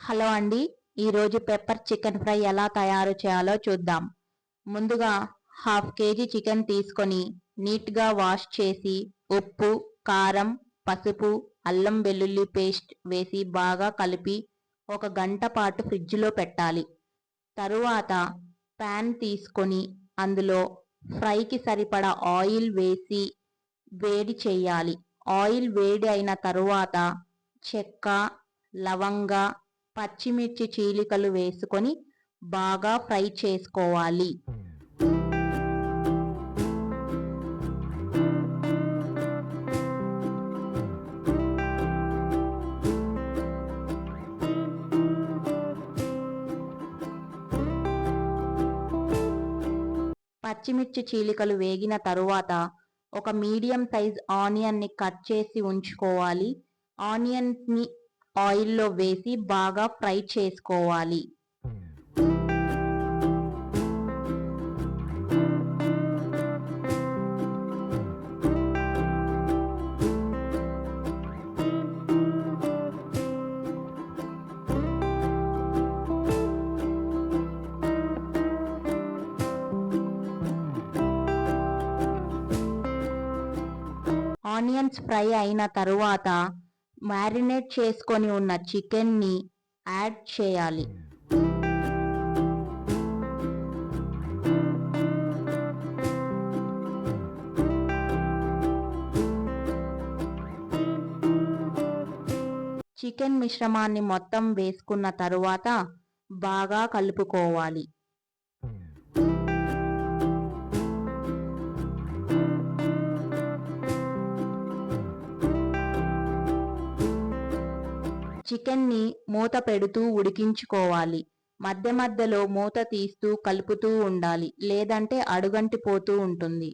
Hello అండి. ఈరోజు pepper chicken fry ఎలా తయారు చేయాలో చూద్దాం. ముందుగా హాఫ్ కేజీ చికెన్ తీసుకొని నీట్గా వాష్ చేసి ఉప్పు, కారం, పసుపు, అల్లం వెల్లుల్లి పేస్ట్ వేసి బాగా కలిపి ఒక గంట పాటు ఫ్రిడ్జ్లో పెట్టాలి. తరువాత ప్యాన్ తీసుకొని అందులో ఫ్రైకి సరిపడా ఆయిల్ వేసి వేడి చేయాలి. ఆయిల్ వేడి అయిన తరువాత చెక్క, లవంగ, పచ్చిమిర్చి చీలికలు వేసుకొని బాగా ఫ్రై చేసుకోవాలి. పచ్చిమిర్చి చీలికలు వేగిన తరువాత ఒక మీడియం సైజ్ ఆనియన్ని కట్ చేసి ఉంచుకోవాలి. ఆనియన్స్ని ఆయిల్లో వేసి బాగా ఫ్రై చేసుకోవాలి. ఆనియన్స్ ఫ్రై అయిన తరువాత మ్యారినేట్ చేసుకొని ఉన్న చికెన్ని యాడ్ చేయాలి. చికెన్ మిశ్రమాన్ని మొత్తం వేసుకున్న తరువాత బాగా కలుపుకోవాలి. చికెన్ని మూత పెడుతూ ఉడికించుకోవాలి. మధ్య మధ్యలో మూత తీస్తూ కలుపుతూ ఉండాలి, లేదంటే అడుగంటిపోతూ ఉంటుంది.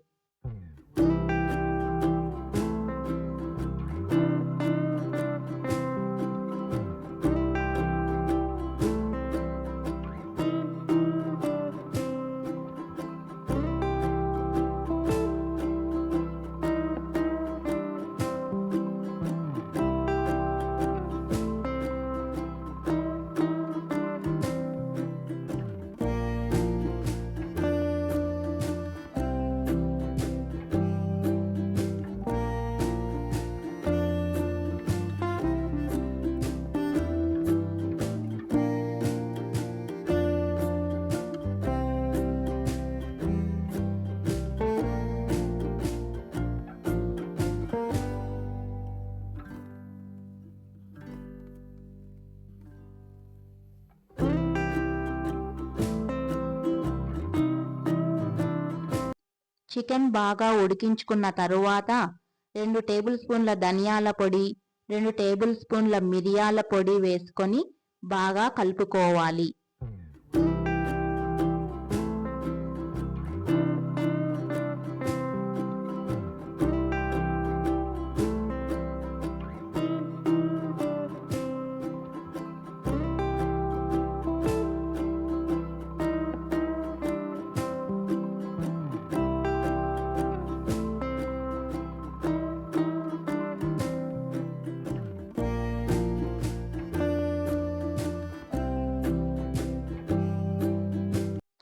చికెన్ బాగా ఉడికించుకున్న తరువాత 2 టేబుల్ స్పూన్ల ధనియాల పొడి, 2 టేబుల్ స్పూన్ల మిరియాల పొడి వేసుకొని బాగా కలుపుకోవాలి.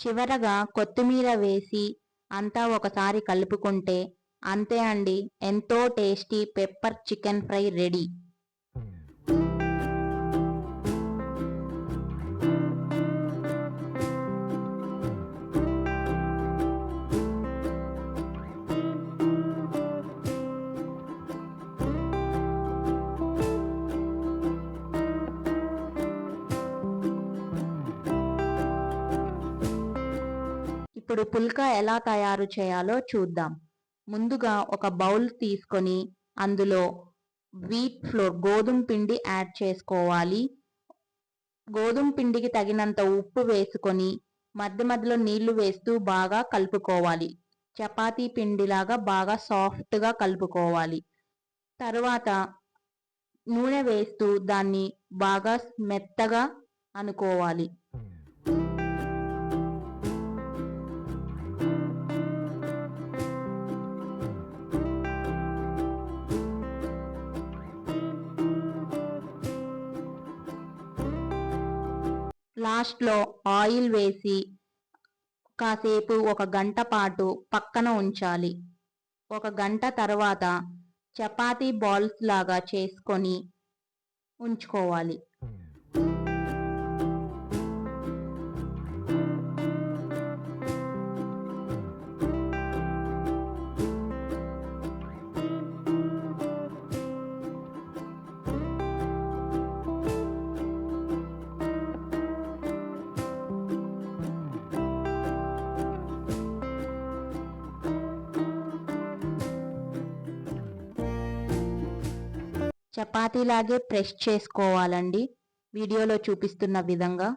చివరగా కొత్తిమీర వేసి అంతా ఒకసారి కలుపుకుంటే అంతే అండి, ఎంతో tasty pepper chicken fry ready. ఇప్పుడు పుల్కా ఎలా తయారు చేయాలో చూద్దాం. ముందుగా ఒక బౌల్ తీసుకొని అందులో వీట్ ఫ్లోర్ గోధుమ పిండి యాడ్ చేసుకోవాలి. గోధుమ పిండికి తగినంత ఉప్పు వేసుకొని మధ్య మధ్యలో నీళ్లు వేస్తూ బాగా కలుపుకోవాలి. చపాతీ పిండిలాగా బాగా సాఫ్ట్గా కలుపుకోవాలి. తర్వాత నూనె వేస్తూ దాన్ని బాగా మెత్తగా అనుకోవాలి. లాస్ట్లో ఆయిల్ వేసి కాసేపు 1 గంట పాటు పక్కన ఉంచాలి. 1 గంట తర్వాత చపాతీ బాల్స్ లాగా చేసుకొని ఉంచుకోవాలి. చపాతీలాగే ప్రెస్ చేసుకోవాలండి, వీడియోలో చూపిస్తున్న విధంగా.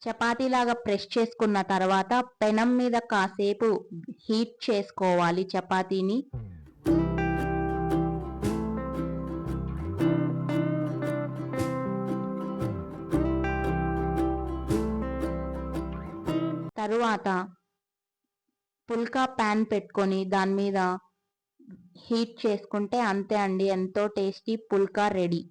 చపాతీలాగా ప్రెస్ చేసుకున్న తర్వాత పెనం మీద కాసేపు హీట్ చేసుకోవాలి చపాతీని. తరువాత పుల్కా ప్యాన్ పెట్టుకొని దాని మీద హీట్ చేసుకుంటే అంతే అండి, ఎంతో టేస్టీ పుల్కా రెడీ.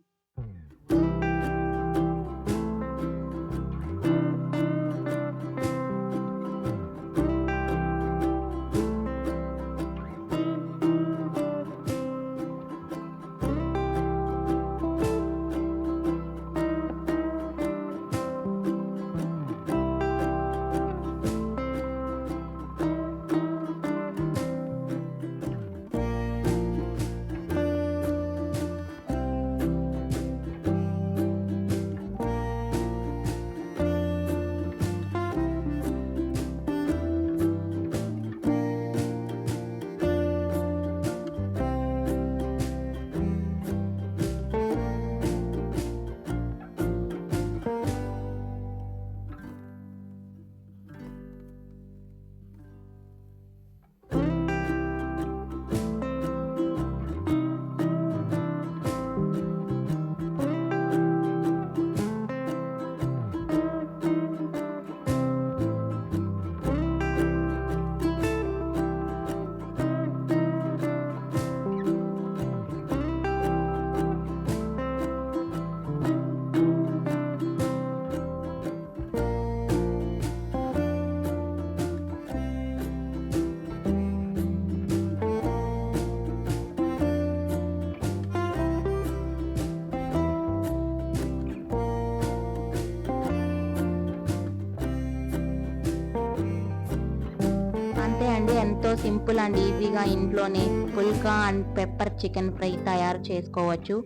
ఎంతో సింపుల్ అండ్ ఈజీగా ఇంట్లోనే పుల్కా అండ్ పెప్పర్ చికెన్ ఫ్రై తయారు చేసుకోవచ్చు.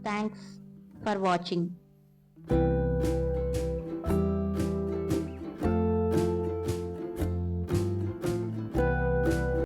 Thanks for watching.